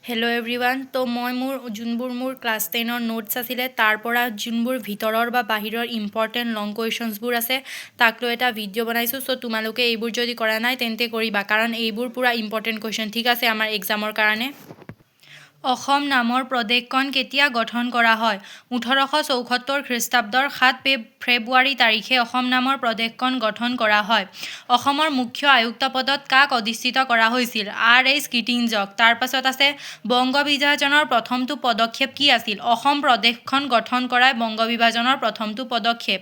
Hello' everyone. তো মই যোনবোৰ মোৰ ক্লাছ 10ৰ নোটছ আছিলে তাৰ পৰা যোনবোৰ ভিতৰৰ বা বাহিৰৰ ইম্পৰ্টেণ্ট লং কুৱেশ্যনছবোৰ আছে তাক লৈ এটা ভিডিঅ' বনাইছোঁ। চ' তোমালোকে এইবোৰ যদি কৰা নাই তেন্তে কৰিবা, কাৰণ এইবোৰ পূৰা ইম্পৰ্টেণ্ট কুৱেশ্যন, ঠিক আছে, আমাৰ এক্সামৰ কাৰণে। অসম নামৰ প্ৰদেশখন কেতিয়া গঠন কৰা হয়? 1874 খ্ৰীষ্টাব্দৰ 7 ফেব্ৰুৱাৰী তাৰিখে অসম নামৰ প্ৰদেশখন গঠন কৰা হয়। অসমৰ মুখ্য আয়ুক্ত পদত কাক অধিষ্ঠিত কৰা হৈছিল? R.H. গিটিংজক। তাৰ পাছত আছে বংগ বিভাজনৰ প্ৰথমটো পদক্ষেপ কি আছিল? অসম প্ৰদেশখন গঠন কৰাই বংগ বিভাজনৰ প্ৰথমটো পদক্ষেপ।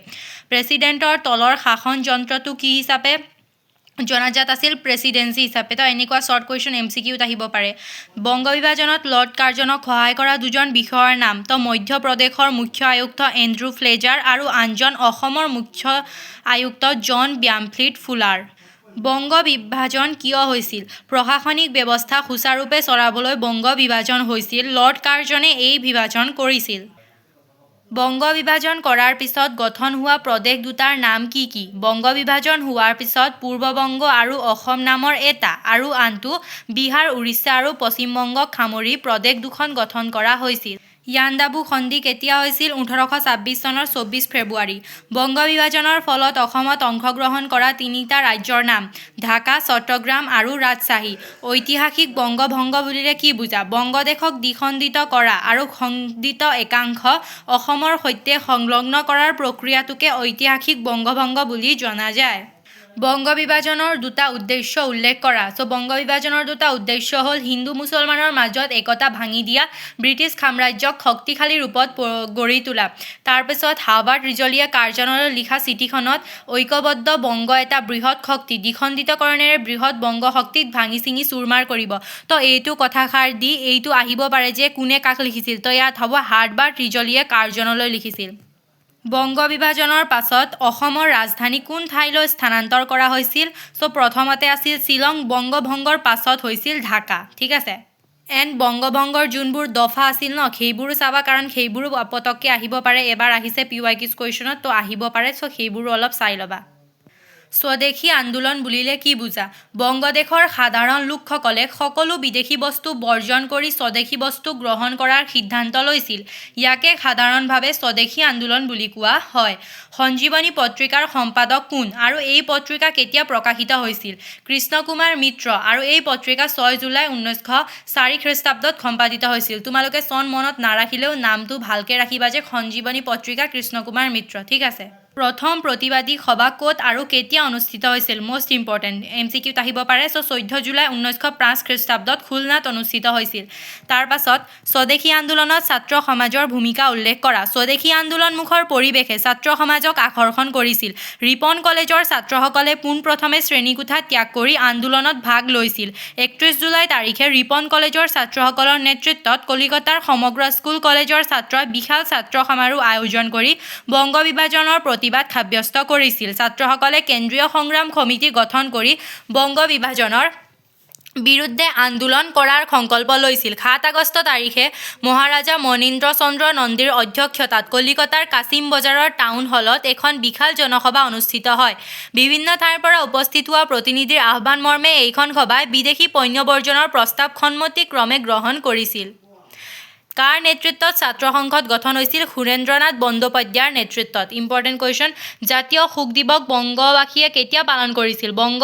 প্ৰেচিডেণ্টৰ তলৰ শাসন যন্ত্ৰটো কি হিচাপে জনাজাত আছিল? প্ৰেচিডেঞ্চি হিচাপে। তো এনেকুৱা শ্বৰ্ট কুৱেশ্যন MCQত আহিব পাৰে। বংগ বিভাজনত লৰ্ড কাৰ্জনক সহায় কৰা দুজন বিষয়াৰ নাম? তো মধ্য প্ৰদেশৰ মুখ্য আয়ুক্ত এণ্ড্ৰু ফ্লেজাৰ আৰু আনজন অসমৰ মুখ্য আয়ুক্ত জন ব্যামফ্লিট ফুলাৰ। বংগ বিভাজন কিয় হৈছিল? প্ৰশাসনিক ব্যৱস্থা সুচাৰুৰূপে চলাবলৈ বংগ বিভাজন হৈছিল। লৰ্ড কাৰ্জনে এই বিভাজন কৰিছিল। বংগ বিভাজন কৰাৰ পিছত গঠন হোৱা প্ৰদেশ দুটাৰ নাম কি কি? বংগ বিভাজন হোৱাৰ পিছত পূৰ্ববংগ আৰু অসম নামৰ এটা আৰু আনটো বিহাৰ, উৰিষ্যা আৰু পশ্চিমবংগক সামৰি প্ৰদেশ দুখন গঠন কৰা হৈছিল। ইয়াণ্ডাবু সন্ধি কেতিয়া হৈছিল? 1826 চনৰ 24 ফেব্ৰুৱাৰী। বংগ বিভাজনৰ ফলত অসমত অংশগ্ৰহণ কৰা তিনিটা ৰাজ্যৰ নাম? ঢাকা, চট্টগ্ৰাম আৰু ৰাজশ্বাহী। ঐতিহাসিক বংগ ভংগ বুলিলে কি বুজা? বংগদেশক দ্বিখণ্ডিত কৰা আৰু খণ্ডিত একাংশ অসমৰ সৈতে সংলগ্ন কৰাৰ প্ৰক্ৰিয়াটোকে ঐতিহাসিক বংগভংগ বুলি জনা যায়। বংগ বিভাজনৰ দুটা উদ্দেশ্য উল্লেখ কৰা। চ' বংগ বিভাজনৰ দুটা উদ্দেশ্য হ'ল হিন্দু মুছলমানৰ মাজত একতা ভাঙি দিয়া, ব্ৰিটিছ সাম্ৰাজ্যক শক্তিশালী ৰূপত গঢ়ি তোলা। তাৰপিছত হাৰ্বাৰ্ট ৰিজলিয়ে কাৰ্জনলৈ লিখা চিঠিখনত ঐক্যবদ্ধ বংগ এটা বৃহৎ শক্তি, দ্বিখণ্ডিতকৰণেৰে বৃহৎ বংগ শক্তিক ভাঙি চিঙি চুৰমাৰ কৰিব। তো এইটো কথাষাৰ দি এইটো আহিব পাৰে যে কোনে কাক লিখিছিল। তো ইয়াত হ'ব হাৰ্বাৰ্ট ৰিজলিয়ে কাৰ্জনলৈ লিখিছিল। বংগ বিভাজনৰ পাছত অসমৰ ৰাজধানী কোন ঠাইলৈ স্থানান্তৰ কৰা হৈছিল? চ' প্ৰথমতে আছিল শ্বিলং, বংগ ভংগৰ পাছত হৈছিল ঢাকা, ঠিক আছে। এণ্ড বংগ ভংগৰ যোনবোৰ দফা আছিল ন, সেইবোৰো চাবা, কাৰণ সেইবোৰো পতককৈ আহিব পাৰে। এবাৰ আহিছে PYQ কুৱেশ্যনত, তো আহিব পাৰে। চ' সেইবোৰো অলপ চাই ল'বা। স্বদেশী আন্দোলন বুলিলে কি বুজা? বংগদেশৰ সাধাৰণ লোকসকলে সকলো বিদেশী বস্তু বৰ্জন কৰি স্বদেশী বস্তু গ্ৰহণ কৰাৰ সিদ্ধান্ত লৈছিল। ইয়াকে সাধাৰণভাৱে স্বদেশী আন্দোলন বুলি কোৱা হয়। সঞ্জীৱনী পত্ৰিকাৰ সম্পাদক কোন আৰু এই পত্ৰিকা কেতিয়া প্ৰকাশিত হৈছিল? কৃষ্ণকুমাৰ মিত্ৰ। আৰু এই পত্ৰিকা 6 জুলাই 1904 খ্ৰীষ্টাব্দত সম্পাদিত হৈছিল। তোমালোকে চন মনত নাৰাখিলেও নামটো ভালকৈ ৰাখিবা যে সঞ্জীৱনী পত্ৰিকা কৃষ্ণকুমাৰ মিত্ৰ, ঠিক আছে। প্ৰথম প্ৰতিবাদী সভা ক'ত আৰু কেতিয়া অনুষ্ঠিত হৈছিল? মষ্ট ইম্পৰ্টেণ্ট, MCQত আহিব পাৰে। চ' 14 জুলাই 1905 খ্ৰীষ্টাব্দত খুলনাত অনুষ্ঠিত হৈছিল। তাৰ পাছত স্বদেশী আন্দোলনত ছাত্ৰ সমাজৰ ভূমিকা উল্লেখ কৰা। স্বদেশী আন্দোলনমুখৰ পৰিৱেশে ছাত্ৰ সমাজক আকৰ্ষণ কৰিছিল। ৰিপন কলেজৰ ছাত্ৰসকলে পোনপ্ৰথমে শ্ৰেণীকোঠা ত্যাগ কৰি আন্দোলনত ভাগ লৈছিল। 31 জুলাই তাৰিখে ৰিপন কলেজৰ ছাত্ৰসকলৰ নেতৃত্বত কলিকতাৰ সমগ্ৰ স্কুল কলেজৰ ছাত্ৰই বিশাল ছাত্ৰ সমাৰোহ আয়োজন কৰি বংগ বিভাজনৰ প্ৰতিবাদ সাব্যস্ত কৰিছিল। ছাত্ৰসকলে কেন্দ্ৰীয় সংগ্ৰাম সমিতি গঠন কৰি বংগ বিভাজনৰ বিৰুদ্ধে আন্দোলন কৰাৰ সংকল্প লৈছিল। 7 আগষ্ট তাৰিখে মহাৰাজা মনীন্দ্ৰ চন্দ্ৰ নন্দীৰ অধ্যক্ষতাত কলিকতাৰ কাছিম বজাৰৰ টাউন হলত এখন বিশাল জনসভা অনুষ্ঠিত হয়। বিভিন্ন ঠাইৰ পৰা উপস্থিত হোৱা প্ৰতিনিধিৰ আহ্বান মৰ্মে এইখন সভাই বিদেশী পণ্য বৰ্জনৰ প্ৰস্তাৱ সন্মতিক্ৰমে গ্ৰহণ কৰিছিল। কাৰ নেতৃত্বত ছাত্ৰ সংসদ গঠন হৈছিল? সুৰেন্দ্ৰনাথ বন্দ্যোপাধ্যায়ৰ নেতৃত্বত। ইম্পৰ্টেণ্ট কুৱেশ্যন, জাতীয় শোক দিৱস বংগবাসীয়ে কেতিয়া পালন কৰিছিল? বংগ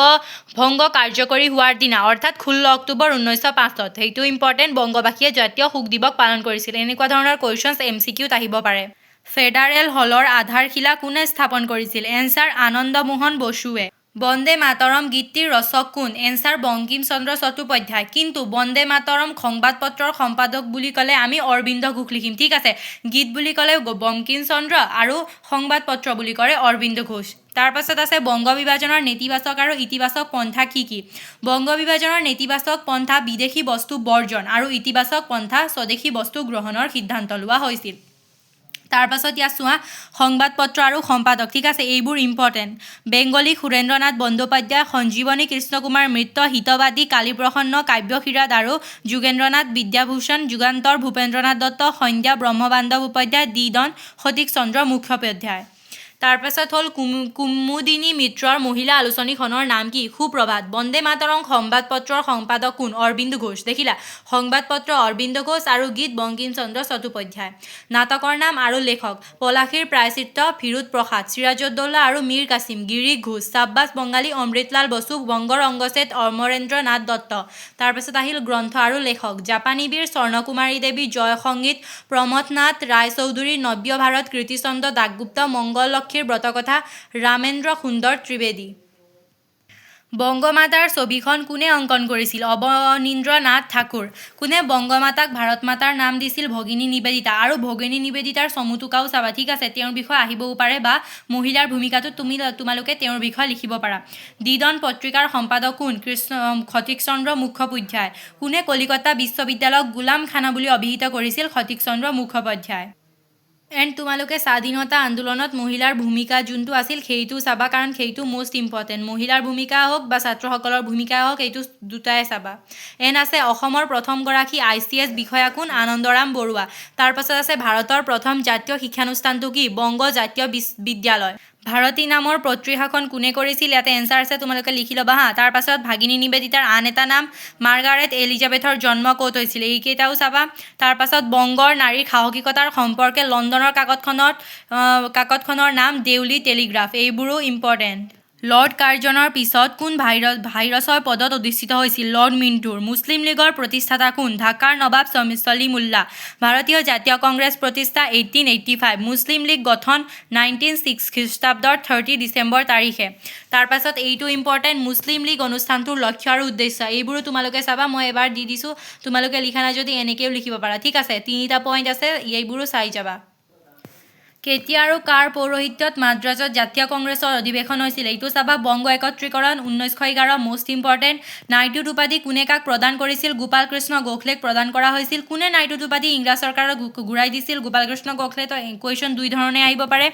ভংগ কাৰ্যকৰী হোৱাৰ দিনা, অৰ্থাৎ 16 অক্টোবৰ 1905। সেইটো ইম্পৰ্টেণ্ট, বংগবাসীয়ে জাতীয় শোক দিৱস পালন কৰিছিল। এনেকুৱা ধৰণৰ কুৱেশ্যনছ MCQত আহিব পাৰে। ফেডাৰেল হলৰ আধাৰশিলা কোনে স্থাপন কৰিছিল? এনচাৰ আনন্দ মোহন বসুৱে। বন্দে মাতৰম গীতটিৰ ৰচক কোন? এনচাৰ বংকিম চন্দ্ৰ চট্টোপাধ্যায়। কিন্তু বন্দে মাতৰম সংবাদপত্ৰৰ সম্পাদক বুলি ক'লে আমি অৰবিন্দ ঘোষ লিখিম, ঠিক আছে। গীত বুলি ক'লে বংকিম চন্দ্ৰ আৰু সংবাদপত্ৰ বুলি ক'লে অৰবিন্দ ঘোষ। তাৰ পাছত আছে বংগ বিভাজনৰ নেতিবাচক আৰু ইতিবাচক পন্থা কি কি? বংগ বিভাজনৰ নেতিবাচক পন্থা বিদেশী বস্তু বৰ্জন আৰু ইতিবাচক পন্থা স্বদেশী বস্তু গ্ৰহণৰ সিদ্ধান্ত লোৱা হৈছিল। তাৰ পাছত ইয়াত চোৱা সংবাদপত্ৰ আৰু সম্পাদক, ঠিক আছে, এইবোৰ ইম্পৰ্টেণ্ট। বেংগলী সুৰেন্দ্ৰনাথ বন্দ্যোপাধ্যায়, সঞ্জীৱনী কৃষ্ণকুমাৰ মিত্ৰ, হিতবাদী কালীপ্ৰসন্ন, কাব্যশিৰাদ আৰু যোগেন্দ্ৰনাথ বিদ্যাভূষণ, যুগান্তৰ ভূপেন্দ্ৰনাথ দত্ত, সন্ধ্যা ব্ৰহ্মবান্ধৱ উপাধ্যায়, দিদন সতীশ চন্দ্ৰ মুখোপাধ্যায়। তাৰপাছত হ'ল কুমুদিনী মিত্ৰৰ মহিলা আলোচনীখনৰ নাম কি? সুপ্ৰভাত। বন্দে মাতৰম সংবাদপত্ৰৰ সম্পাদক কোন? অৰবিন্দ ঘোষ। দেখিলা, সংবাদপত্ৰ অৰবিন্দ ঘোষ আৰু গীত বংকিম চন্দ্ৰ চট্টোপাধ্যায়। নাটকৰ নাম আৰু লেখক পলাশীৰ প্ৰায়চিত্ৰ বিৰুত প্ৰসাদ, সিৰাজউদ্দৌলা আৰু মীৰ কাছিম, গিৰিশ ঘোষ, চাব্বাছ বঙালী, অমৃতলাল বসু, বংগৰ অংগছেদ অমৰেন্দ্ৰ নাথ দত্ত। তাৰপাছত আহিল গ্ৰন্থ আৰু লেখক জাপানী বীৰ স্বৰ্ণকুমাৰী দেৱী, জয় সংগীত প্ৰমথ নাথ ৰায়চৌধুৰী, নব্য ভাৰত কীৰ্তিচন্দ্ৰ দাসগুপ্ত, মংগল লক্ষীৰ ব্ৰতকথা ৰামেন্দ্ৰ সুন্দৰ ত্ৰিবেদী। বংগমাতাৰ ছবিখন কোনে অংকন কৰিছিল? অৱনীন্দ্ৰ নাথ ঠাকুৰ। কোনে বংগমাতাক ভাৰত মাতাৰ নাম দিছিল? ভগিনী নিবেদিতা। আৰু ভগিনী নিবেদিতাৰ চমুটোকাও চাবা, ঠিক আছে, তেওঁৰ বিষয়ে আহিবও পাৰে বা মহিলাৰ ভূমিকাটো তোমালোকে তেওঁৰ বিষয়ে লিখিব পাৰা। দিদন পত্ৰিকাৰ সম্পাদক কোন? সতীশচন্দ্ৰ মুখোপাধ্যায়। কোনে কলিকতা বিশ্ববিদ্যালয়ক গোলাম খানা বুলি অভিহিত কৰিছিল? সতীশচন্দ্ৰ মুখোপাধ্যায়। এণ্ড তোমালোকে স্বাধীনতা আন্দোলনত মহিলাৰ ভূমিকা যোনটো আছিল সেইটো চাবা, কাৰণ সেইটো মষ্ট ইম্পৰ্টেণ্ট। মহিলাৰ ভূমিকা হওক বা ছাত্ৰসকলৰ ভূমিকা হওক, এইটো দুটাই চাবা। এণ্ড আছে অসমৰ প্ৰথমগৰাকী ICS বিষয়া কোন? আনন্দৰাম বৰুৱা। তাৰপাছত আছে ভাৰতৰ প্ৰথম জাতীয় শিক্ষানুষ্ঠানটো কি? বংগ জাতীয় বিদ্যালয়। ভাৰতী নামৰ পত্ৰিকাখন কোনে কৰিছিল? ইয়াতে এনচাৰ আছে, তোমালোকে লিখি ল'বা হা। তাৰপাছত ভাগিনী নিবেদিতাৰ আন এটা নাম মাৰ্গাৰেট এলিজাবেথৰ জন্ম ক'ত হৈছিল? এইকেইটাও চাবা। তাৰপাছত বংগৰ নাৰীৰ সাহসিকতাৰ সম্পৰ্কে লণ্ডনৰ কাকতখনৰ নাম ডেইলী টেলিগ্ৰাফ। এইবোৰো ইম্পৰ্টেণ্ট। লৰ্ড কাৰ্জনৰ পিছত কোন ভাইৰছৰ পদত অধিষ্ঠিত হৈছিল? লৰ্ড মিণ্টুৰ। মুছলিম লীগৰ প্ৰতিষ্ঠাতা কোন? ঢাকাৰ নবাব সলিমুল্লাহ। ভাৰতীয় জাতীয় কংগ্ৰেছ প্ৰতিষ্ঠা 1885। মুছলিম লীগ গঠন 1906 খ্ৰীষ্টাব্দৰ 30 ডিচেম্বৰ তাৰিখে। তাৰপাছত এইটো ইম্পৰ্টেণ্ট, মুছলিম লীগ অনুষ্ঠানটোৰ লক্ষ্য আৰু উদ্দেশ্য। এইবোৰো তোমালোকে চাবা, মই এবাৰ দি দিছোঁ, তোমালোকে লিখা নাই যদি এনেকৈও লিখিব পাৰা, ঠিক আছে। 3টা পইণ্ট আছে, এইবোৰো চাই যাবা। কেতিয়া আৰু কাৰ পৌৰোহিত্যত মাদ্ৰাজত জাতীয় কংগ্ৰেছৰ অধিৱেশন হৈছিল? এইটো চাবা। বংগ একত্ৰীকৰণ 1911, মষ্ট ইম্পৰ্টেণ্ট। নাইটুত উপাধি কোনে কাক প্ৰদান কৰিছিল? গোপাল কৃষ্ণ গোখলেক প্ৰদান কৰা হৈছিল। কোনে নাইটুত উপাধি ইংৰাজ চৰকাৰক ঘূৰাই দিছিল? গোপাল কৃষ্ণ গোখলে। তো কুৱেশ্যন দুই ধৰণে আহিব পাৰে।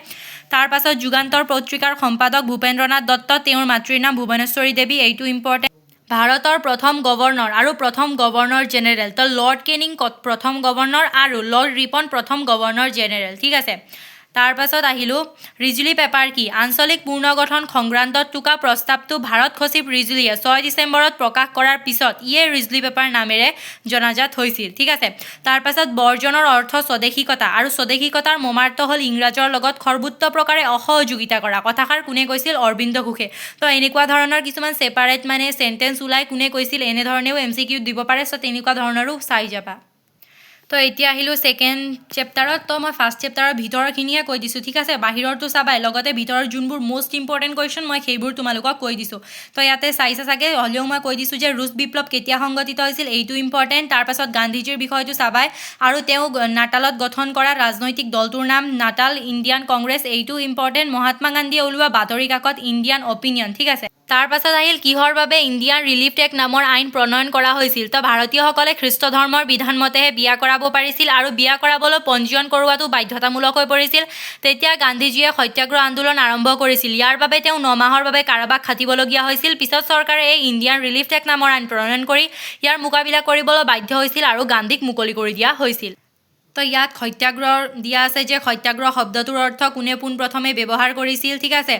তাৰপাছত যুগান্তৰ পত্ৰিকাৰ সম্পাদক ভূপেন্দ্ৰ নাথ দত্ত, তেওঁৰ মাতৃৰ নাম ভুৱনেশ্বৰী দেৱী। এইটো ইম্পৰ্টেণ্ট। ভাৰতৰ প্ৰথম গভৰ্ণৰ আৰু প্ৰথম গভৰ্ণৰ জেনেৰেল। তো লৰ্ড কেনিং প্ৰথম গভৰ্ণৰ আৰু লৰ্ড ৰিপন প্ৰথম গভৰ্ণৰ জেনেৰেল, ঠিক আছে। তাৰপাছত আহিলোঁ ৰিজুলি পেপাৰ কি? আঞ্চলিক পুনৰ্গঠন সংক্ৰান্তত টোকা প্ৰস্তাৱটো ভাৰত সচিব ৰিজুলিয়ে 6 ডিচেম্বৰত প্ৰকাশ কৰাৰ পিছত ইয়ে ৰিজুলি পেপাৰ নামেৰে জনাজাত হৈছিল, ঠিক আছে। তাৰপাছত বৰ্জনৰ অৰ্থ স্বদেশিকতা আৰু স্বদেশিকতাৰ মৰ্মাৰ্থ হ'ল ইংৰাজৰ লগত সৰ্বোচ্চ প্ৰকাৰে অসহযোগিতা কৰা। কথাষাৰ কোনে কৈছিল? অৰবিন্দ ঘোষে। তো এনেকুৱা ধৰণৰ কিছুমান ছেপাৰেট চেণ্টেঞ্চ ওলাই কোনে কৈছিল, এনেধৰণেও MCQ দিব পাৰে। চ' তেনেকুৱা ধৰণৰো চাই যাবা। তো এতিয়া আহিলোঁ ছেকেণ্ড চেপ্টাৰত। তো মই ফাৰ্ষ্ট চেপ্টাৰৰ ভিতৰৰখিনিয়ে কৈ দিছোঁ, ঠিক আছে। বাহিৰৰটো চাবাই, লগতে ভিতৰৰ যোনবোৰ মষ্ট ইম্পৰ্টেণ্ট কুৱেশ্যন মই সেইবোৰ তোমালোকক কৈ দিছোঁ। তো ইয়াতে চাইছে চাগে, হ'লেও মই কৈ দিছোঁ যে ৰুছ বিপ্লৱ কেতিয়া সংঘটিত হৈছিল, এইটো ইম্পৰ্টেণ্ট। তাৰপাছত গান্ধীজীৰ বিষয়টো চাবাই, আৰু তেওঁ নাটালত গঠন কৰা ৰাজনৈতিক দলটোৰ নাম নাটাল ইণ্ডিয়ান কংগ্ৰেছ, এইটো ইম্পৰ্টেণ্ট। মহাত্মা গান্ধীয়ে ওলোৱা বাতৰি কাকত ইণ্ডিয়ান অপিনিয়ন, ঠিক আছে। তাৰপাছত আহিল কিহৰ বাবে ইণ্ডিয়ান ৰিলিফ এক্ট নামৰ আইন প্ৰণয়ন কৰা হৈছিল? তো ভাৰতীয়সকলে খ্ৰীষ্ট ধৰ্মৰ বিধানমতেহে বিয়া কৰাব পাৰিছিল, আৰু বিয়া কৰাবলৈ পঞ্জীয়ন কৰোৱাটো বাধ্যতামূলক হৈ পৰিছিল। তেতিয়া গান্ধীজীয়ে সত্যাগ্ৰহ আন্দোলন আৰম্ভ কৰিছিল। ইয়াৰ বাবে তেওঁ 9 মাহৰ বাবে কাৰাবাস খাটিবলগীয়া হৈছিল। পিছত চৰকাৰে এই ইণ্ডিয়ান ৰিলিফ এক্ট নামৰ আইন প্ৰণয়ন কৰি ইয়াৰ মোকাবিলা কৰিবলৈ বাধ্য হৈছিল আৰু গান্ধীক মুকলি কৰি দিয়া হৈছিল। তো ইয়াত সত্যাগ্ৰহ দিয়া আছে যে সত্যাগ্ৰহ শব্দটোৰ অৰ্থ কোনে পোনপ্ৰথমে ব্যৱহাৰ কৰিছিল, ঠিক আছে।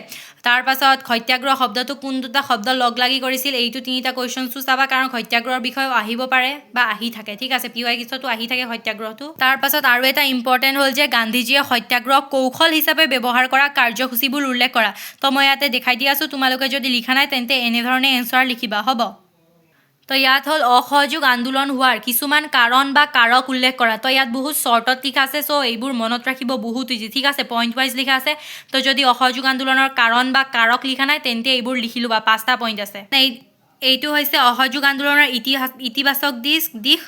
তাৰপাছত সত্যাগ্ৰহ শব্দটো কোন দুটা শব্দ লগ লাগি কৰিছিল, এইটো 3টা কুৱেশ্যনছো চাবা, কাৰণ সত্যাগ্ৰহৰ বিষয়েও আহিব পাৰে বা আহি থাকে, ঠিক আছে। PY কিছতো আহি থাকে সত্যাগ্ৰহটো। তাৰপাছত আৰু এটা ইম্পৰ্টেণ্ট হ'ল যে গান্ধীজীয়ে সত্যাগ্ৰহ কৌশল হিচাপে ব্যৱহাৰ কৰা কাৰ্যসূচীবোৰ উল্লেখ কৰা। তো মই ইয়াতে দেখাই দি আছোঁ, তোমালোকে যদি লিখা নাই তেন্তে এনেধৰণে এনচাৰ লিখিবা, হ'ব। তো ইয়াত হ'ল অসহযোগ আন্দোলন হোৱাৰ কিছুমান কাৰণ বা কাৰক উল্লেখ কৰা। তো ইয়াত বহুত শ্বৰ্টত লিখা আছে, চ' এইবোৰ মনত ৰাখিব বহুত ইজি, ঠিক আছে। পইণ্ট ৱাইজ লিখা আছে। তো যদি অসহযোগ আন্দোলনৰ কাৰণ বা কাৰক লিখা নাই তেন্তে এইবোৰ লিখি ল'বা, 5টা পইণ্ট আছে। এইটো হৈছে অসহযোগ আন্দোলনৰ ইতিবাচক দিশ।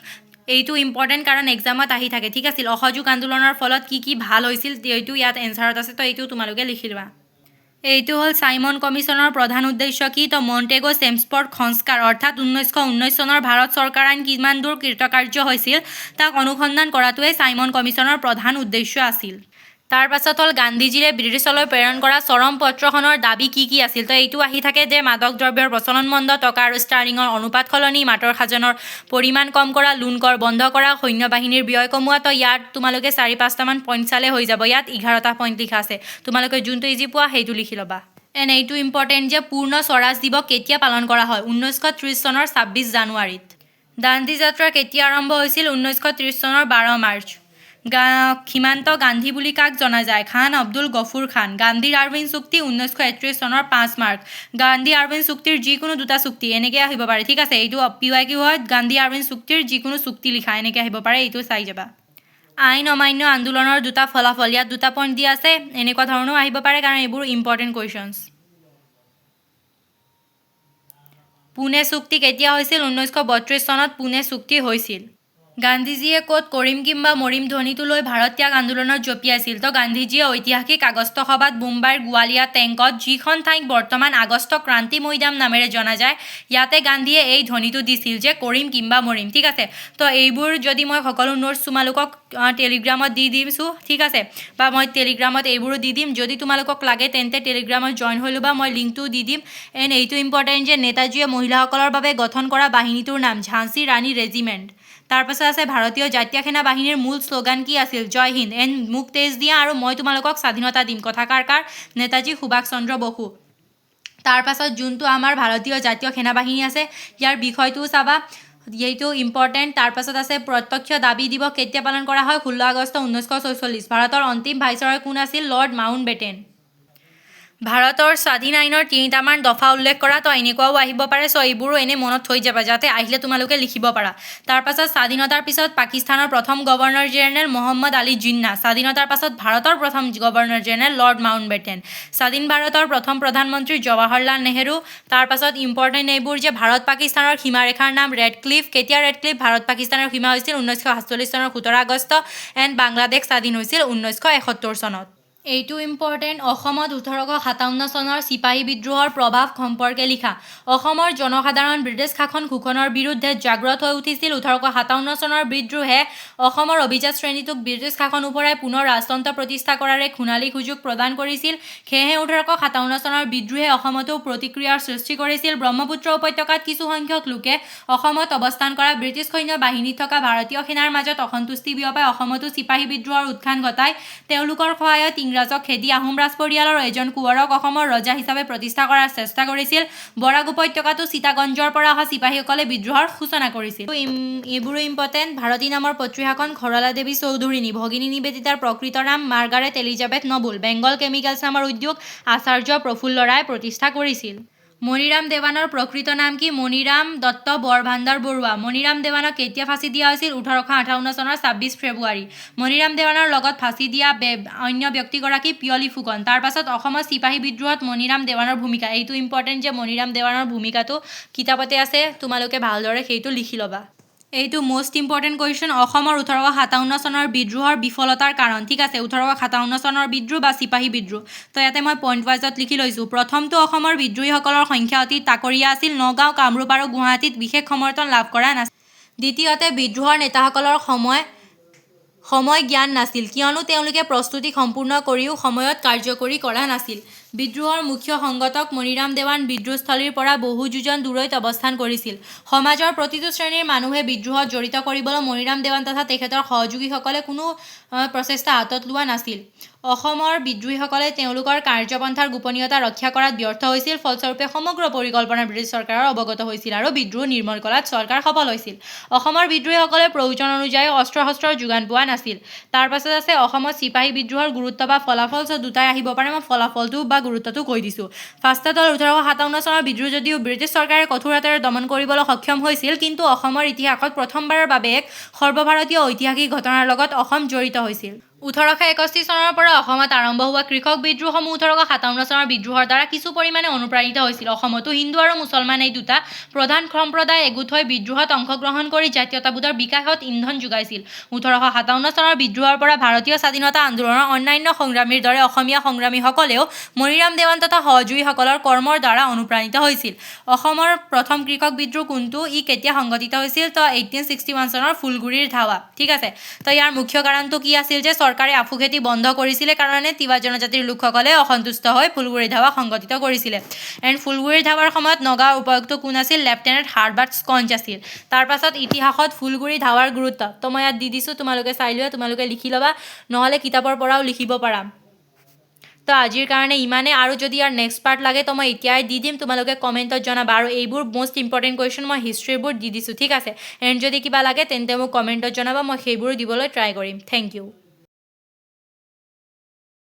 এইটো ইম্পৰ্টেণ্ট কাৰণ এক্সামত আহি থাকে, ঠিক আছিল। অসহযোগ আন্দোলনৰ ফলত কি কি ভাল হৈছিল, এইটো ইয়াত এনচাৰত আছে। তো এইটো তোমালোকে লিখি লোৱা। এইটো হ'ল চাইমন কমিশ্যনৰ প্ৰধান উদ্দেশ্য কি? তো মণ্টেগো চেমস্ফৰ্ড সংস্কাৰ অৰ্থাৎ 1919 চনৰ ভাৰত চৰকাৰ আইন কিমান দূৰ কৃতকাৰ্য হৈছিল তাক অনুসন্ধান কৰাটোৱে চাইমন কমিশ্যনৰ প্ৰধান উদ্দেশ্য আছিল। তাৰ পাছত হ'ল গান্ধীজীৰে ব্ৰিটিছলৈ প্ৰেৰণ কৰা চৰম পত্ৰখনৰ দাবী কি আছিল। তো এইটো আহি থাকে যে মাদক দ্ৰব্যৰ প্ৰচলন বন্ধ, টকা আৰু ষ্টাৰ্লিঙৰ অনুপাত সলনি, মাতৰ খাজনৰ পৰিমাণ কম কৰা, লোন কৰ বন্ধ কৰা, সৈন্যবাহিনীৰ ব্যয় কমোৱা। তো ইয়াত তোমালোকে 4-5টামান পইণ্ট চালে হৈ যাব। ইয়াত 11টা পইণ্ট লিখা আছে, তোমালোকে যোনটো ইজি পোৱা সেইটো লিখি ল'বা। এণ্ড এইটো ইম্পৰ্টেণ্ট যে পূৰ্ণ স্বৰাজ দিৱস কেতিয়া পালন কৰা হয়? 1930 চনৰ 26 জানুৱাৰীত। দাণ্ডী যাত্ৰা কেতিয়া আৰম্ভ হৈছিল? 1930 চনৰ 12 মাৰ্চ। সীমান্ত গান্ধী বুলি কাক জনা যায়? খান আব্দুল গফুৰ খান। গান্ধীৰ আৰউইন চুক্তি 1931 চনৰ 5 মাৰ্চ। গান্ধী আৰউইন চুক্তিৰ যিকোনো দুটা চুক্তি এনেকৈ আহিব পাৰে, ঠিক আছে। এইটো PYQ হয়, গান্ধী আৰউইন চুক্তিৰ যিকোনো চুক্তি লিখা এনেকৈ আহিব পাৰে, এইটো চাই যাবা। আইন অমান্য আন্দোলনৰ দুটা ফলাফল, ইয়াত 2টা পইণ্ট দিয়া আছে, এনেকুৱা ধৰণেও আহিব পাৰে কাৰণ এইবোৰ ইম্পৰ্টেণ্ট কুৱেশ্যনছ। পুনে চুক্তি কেতিয়া হৈছিল? 1932 চনত পুনে চুক্তি হৈছিল। গান্ধীজীয়ে ক'ত কৰিম কিম্বা মৰিম ধ্বনিটো লৈ ভাৰত ত্যাগ আন্দোলনত জঁপিয়াইছিল? তো গান্ধীজীয়ে ঐতিহাসিক আগষ্ট সভাত মুম্বাইৰ গোৱালিয়া টেংকত, যিখন ঠাইক বৰ্তমান আগষ্ট ক্ৰান্তি মৈদাম নামেৰে জনা যায়, ইয়াতে গান্ধীয়ে এই ধ্বনিটো দিছিল যে কৰিম কিম্বা মৰিম, ঠিক আছে। তো এইবোৰ যদি মই সকলো নোটছ তোমালোকক টেলিগ্ৰামত দি দিছোঁ, ঠিক আছে, বা মই টেলিগ্ৰামত এইবোৰো দি দিম। যদি তোমালোকক লাগে তেন্তে টেলিগ্ৰামত জইন হৈ ল'বা, মই লিংকটোও দি দিম। এণ্ড এইটো ইম্পৰ্টেণ্ট যে নেতাজীয়ে মহিলাসকলৰ বাবে গঠন কৰা বাহিনীটোৰ নাম ঝাঁচী ৰাণী ৰেজিমেণ্ট। তাৰপাছত আছে ভাৰতীয় জাতীয় সেনা বাহিনীৰ মূল শ্লোগান কি আছিল? জয় হিন্দ। এণ্ড মোক তেজ দিয়া আৰু মই তোমালোকক স্বাধীনতা দিম, কথাকাৰ কাৰ? নেতাজী সুভাষ চন্দ্ৰ বসু। তাৰপাছত যোনটো আমাৰ ভাৰতীয় জাতীয় সেনা বাহিনী আছে ইয়াৰ বিষয়টোও চাবা, এইটো ইম্পৰ্টেণ্ট। তাৰপাছত আছে প্ৰত্যক্ষ দাবী দিৱস কেতিয়া পালন কৰা হয়? 16 আগষ্ট 1946। ভাৰতৰ অন্তিম ভাইচৰয় কোন আছিল? Lord Mountbatten. ভাৰতৰ স্বাধীন আইনৰ 3টামান দফা উল্লেখ কৰা, তো এনেকুৱাও আহিব পাৰে। চ' এইবোৰো এনেই মনত থৈ যাবা যাতে আহিলে তোমালোকে লিখিব পাৰা। তাৰপাছত স্বাধীনতাৰ পিছত পাকিস্তানৰ প্ৰথম গভৰ্ণৰ জেনেৰেল মহম্মদ আলী জিন্না। স্বাধীনতাৰ পাছত ভাৰতৰ প্ৰথম গভৰ্ণৰ জেনেৰেল লৰ্ড মাউণ্ট বেটেন। স্বাধীন ভাৰতৰ প্ৰথম প্ৰধানমন্ত্ৰী জৱাহৰলাল নেহেৰু। তাৰপাছত ইম্পৰ্টেণ্ট এইবোৰ যে ভাৰত পাকিস্তানৰ সীমাৰেখাৰ নাম ৰেড ক্লিফ। কেতিয়া ৰেড ক্লিফ ভাৰত পাকিস্তানৰ সীমা হৈছিল? 1947 চনৰ 17 আগষ্ট। এণ্ড বাংলাদেশ স্বাধীন হৈছিল 1971 চনত। এইটো ইম্পৰ্টেণ্ট। অসমত 1857 চনৰ চিপাহী বিদ্ৰোহৰ প্ৰভাৱ সম্পৰ্কে লিখা। অসমৰ জনসাধাৰণ ব্ৰিটিছ শাসন শোষণৰ বিৰুদ্ধে জাগ্ৰত হৈ উঠিছিল। 1857 চনৰ বিদ্ৰোহে অসমৰ অভিজাত শ্ৰেণীটোক ব্ৰিটিছ শাসন ওপৰাই পুনৰ ৰাজতন্ত্ৰ প্ৰতিষ্ঠা কৰাৰ এক সোণালী সুযোগ প্ৰদান কৰিছিল। সেয়েহে 1857 চনৰ বিদ্ৰোহে অসমতো প্ৰতিক্ৰিয়াৰ সৃষ্টি কৰিছিল। ব্ৰহ্মপুত্ৰ উপত্যকাত কিছুসংখ্যক লোকে অসমত অৱস্থান কৰা ব্ৰিটিছ সৈন্য বাহিনীত থকা ভাৰতীয় সেনাৰ মাজত অসন্তুষ্টি বিয়পাই অসমতো চিপাহী বিদ্ৰোহৰ উত্থান ঘটায়। তেওঁলোকৰ সহায়ত ইংৰাজক খেদি আহোম ৰাজ পৰিয়ালৰ এজন কোঁৱৰক অসমৰ ৰজা হিচাপে প্ৰতিষ্ঠা কৰাৰ চেষ্টা কৰিছিল। বৰাক উপত্যকাতো চিটাগঞ্জৰ পৰা অহা চিপাহীসকলে বিদ্ৰোহৰ সূচনা কৰিছিল। এইবোৰো ইম্পৰ্টেণ্ট। ভাৰতী নামৰ পত্ৰিকাখন খৰলা দেৱী চৌধুৰীণী। ভগিনী নিবেদিতাৰ প্ৰকৃত নাম মাৰ্গাৰেট এলিজাবেথ নবুল। বেংগল কেমিকেলছ নামৰ উদ্যোগ আচাৰ্য প্ৰফুল্ল ৰায় প্ৰতিষ্ঠা কৰিছিল। মণিৰাম দেৱানৰ প্ৰকৃত নাম কি? মণিৰাম দত্ত বৰভাণ্ডাৰ বৰুৱা। মণিৰাম দেৱানক কেতিয়া ফাঁচি দিয়া হৈছিল? 1858 চনৰ 26 ফেব্ৰুৱাৰী। মণিৰাম দেৱানৰ লগত ফাঁচি দিয়া অন্য ব্যক্তিগৰাকী পিয়লি ফুকন। তাৰপাছত অসমত চিপাহী বিদ্ৰোহত মণিৰাম দেৱানৰ ভূমিকা। এইটো ইম্পৰ্টেণ্ট যে মণিৰাম দেৱানৰ ভূমিকাটো কিতাপতে আছে, তোমালোকে ভালদৰে সেইটো লিখি ল'বা। এইটো মষ্ট ইম্পৰ্টেণ্ট কুৱেশ্যন। অসমৰ 1857 চনৰ বিদ্ৰোহৰ বিফলতাৰ কাৰণ, ঠিক আছে। 1857 চনৰ বিদ্ৰোহ বা চিপাহী বিদ্ৰোহ। তো ইয়াতে মই পইণ্ট ৱাইজত লিখি লৈছোঁ। প্ৰথমটো, অসমৰ বিদ্ৰোহীসকলৰ সংখ্যা অতি তাকৰীয়া আছিল। নগাঁও, কামৰূপ আৰু গুৱাহাটীত বিশেষ সমৰ্থন লাভ কৰা নাছিল। দ্বিতীয়তে, বিদ্ৰোহৰ নেতাসকলৰ সময় জ্ঞান নাছিল, কিয়নো তেওঁলোকে প্ৰস্তুতি সম্পূৰ্ণ কৰিও সময়ত কাৰ্যকৰী কৰা নাছিল। বিদ্ৰোহৰ মুখ্য সংগঠক মণিৰাম দেৱান বিদ্ৰোহস্থলীৰ পৰা বহু যোজন দূৰৈত অৱস্থান কৰিছিল। সমাজৰ প্ৰতিটো শ্ৰেণীৰ মানুহে বিদ্ৰোহত জড়িত কৰিবলৈ মণিৰাম দেৱান তথা তেখেতৰ সহযোগীসকলে কোনো প্ৰচেষ্টা হাতত লোৱা নাছিল। অসমৰ বিদ্ৰোহীসকলে তেওঁলোকৰ কাৰ্যপন্থাৰ গোপনীয়তা ৰক্ষা কৰাত ব্যৰ্থ হৈছিল। ফলস্বৰূপে সমগ্ৰ পৰিকল্পনা ব্ৰিটিছ চৰকাৰৰ অৱগত হৈছিল আৰু বিদ্ৰোহ নিৰ্মূল কৰাত চৰকাৰ সফল হৈছিল। অসমৰ বিদ্ৰোহীসকলে প্ৰয়োজন অনুযায়ী অস্ত্ৰ শস্ত্ৰৰ যোগান পোৱা নাছিল। তাৰপাছত আছে অসমত চিপাহী বিদ্ৰোহৰ গুৰুত্ব বা ফলাফল। চ' দুটাই আহিব পাৰে, মই ফলাফলটো বা গুৰুত্বটো কৈ দিছোঁ। ফাৰ্ষ্টত হ'ল 1857 চনৰ বিদ্ৰোহ যদিও ব্ৰিটিছ চৰকাৰে কঠোৰ হাতেৰে দমন কৰিবলৈ সক্ষম হৈছিল, কিন্তু অসমৰ ইতিহাসত প্ৰথমবাৰৰ বাবে এক সৰ্বভাৰতীয় ঐতিহাসিক ঘটনাৰ লগত অসম জড়িত হৈছিল। 1861 চনৰ পৰা অসমত আৰম্ভ হোৱা কৃষক বিদ্ৰোহসমূহ 1857 চনৰ বিদ্ৰোহৰ দ্বাৰা কিছু পৰিমাণে অনুপ্ৰাণিত হৈছিল। অসমতো হিন্দু আৰু মুছলমান এই দুটা প্ৰধান সম্প্ৰদায় একগোট হৈ বিদ্ৰোহত অংশগ্ৰহণ কৰি জাতীয়তাবোধৰ বিকাশত ইন্ধন যোগাইছিল। 1857 চনৰ বিদ্ৰোহৰ পৰা ভাৰতীয় স্বাধীনতা আন্দোলনৰ অন্যান্য সংগ্ৰামীৰ দৰে অসমীয়া সংগ্ৰামীসকলেও মণিৰাম দেৱান তথা সহযোগীসকলৰ কৰ্মৰ দ্বাৰা অনুপ্ৰাণিত হৈছিল। অসমৰ প্ৰথম কৃষক বিদ্ৰোহ কোনটো? ই কেতিয়া সংঘটিত হৈছিল? তো 1861 চনৰ ফুলগুৰিৰ ধাৱা, ঠিক আছে। তো ইয়াৰ মুখ্য কাৰণটো কি আছিল যে চৰকাৰে আফু খেতি বন্ধ কৰিছিলে কাৰণে তিৱা জনজাতিৰ লোকসকলে অসন্তুষ্ট হৈ ফুলগুৰি ধাৱা সংগঠিত কৰিছিলে এণ্ড ফুলগুৰি ধাৱাৰ সময়ত নগাঁৱৰ উপায়ুক্ত কোন আছিল লেফটেনেণ্ট হাৰ্বাৰ্ট স্কঞ্জ আছিল তাৰপাছত ইতিহাসত ফুলগুৰি ধাৱাৰ গুৰুত্ব তো মই ইয়াত দি দিছোঁ তোমালোকে চাই লোৱা তোমালোকে লিখি ল'বা নহ'লে কিতাপৰ পৰাও লিখিব পাৰা তো আজিৰ কাৰণে ইমানে আৰু যদি ইয়াৰ নেক্সট পাৰ্ট লাগে তো মই এতিয়াই দি দিম তোমালোকে কমেণ্টত জনাবা আৰু এইবোৰ মষ্ট ইম্পৰ্টেণ্ট কুৱেশ্যন মই হিষ্ট্ৰীবোৰ দি দিছোঁ ঠিক আছে এণ্ড যদি কিবা লাগে তেন্তে মোক কমেণ্টত জনাবা মই সেইবোৰো দিবলৈ ট্ৰাই কৰিম থেংক ইউ